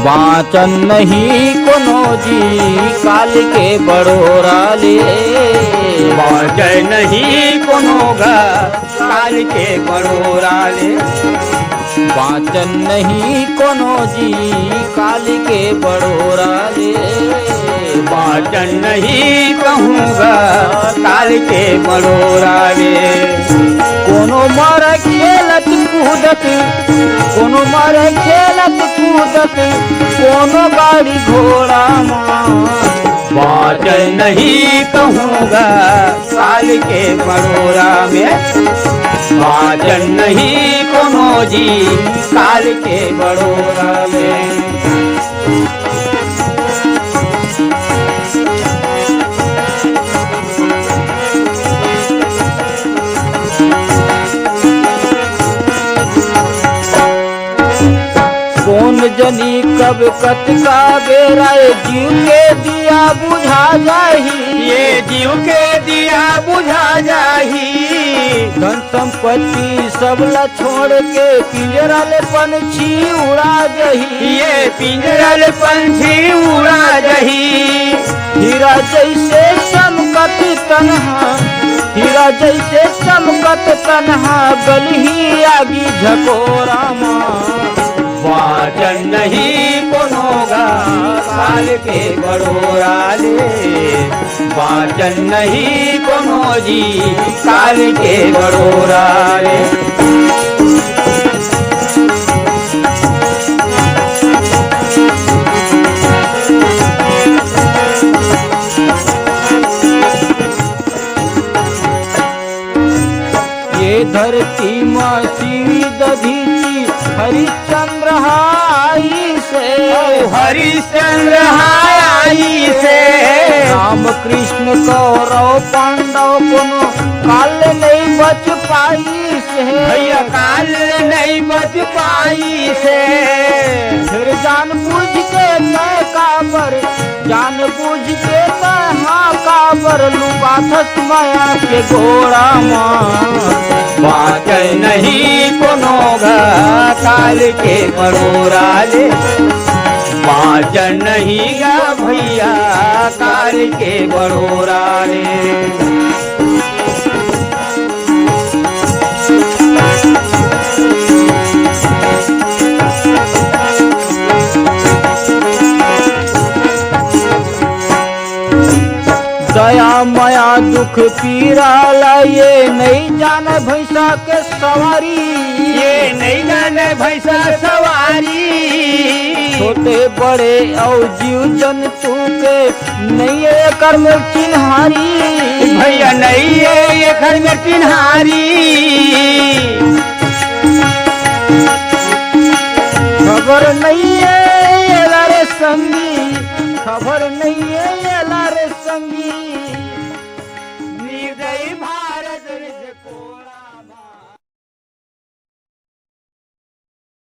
बाचन नहीं कोनो जी काल के बड़ोरा ले, बाचन नहीं कोनो गा काल के बड़ोरा ले, बाचन नहीं कोनो जी काल के बड़ोरा ले, बाचन नहीं कहूँगा काल के बड़ोरा ले। कोनो मर खेलत कूदत, कोनो मर खेलत कूदत, कोनो गाड़ी घोड़ा माँ, बाचन नहीं कहूँगा काल के बड़ोरा में, बाचन नहीं कोनो जी काल के बड़ोरा में। कौन जनी कब कत का बेरा जीव के दिया बुझा जाही, ये जीव के दिया बुझा जाही, धन संपत्ति सब ला छोड़ के पिंजरा ले पंछी उड़ा जही, ये पिंजरल पंछी उड़ा जही, हीरा जैसे चमकत तन्हा, हीरा जैसे चमकत तन्हा, गलही आगी झकोरा माँ, बाचन नहीं कोनो गा काल के बड़ोरा ले, बाचन नहीं कोनो जी काल के बड़ोरा ले। ये धरती माँ शिवी दधीची हरिश्चंद्र हाई से, हरिश्चंद्र हाई से, राम कृष्ण कौरव पांडव कोनो काल नहीं बच पाई से, भैया काल नहीं बच पाई से, फिर जान बूझ के मैं काबर, जान बूझ के मैं हाँ काबर लुका थस माया के घोड़ा माँ, बाचन नहीं कोनो गा काल के बड़ोरा ले, बाचन नहीं गा भैया काल के बड़ोरा ले। दया माया दुख पीरा ये नहीं जाने भैंसा के सवारी, ये नहीं जाने भैंसा सवारी, छोटे बड़े और जीव जंतु के नहीं है कर्म चिन्हारी, भैया नहीं है ये घर में चिन्हारी, खबर नहीं है ये लारे संगी, खबर नहीं है ये लारे संगी,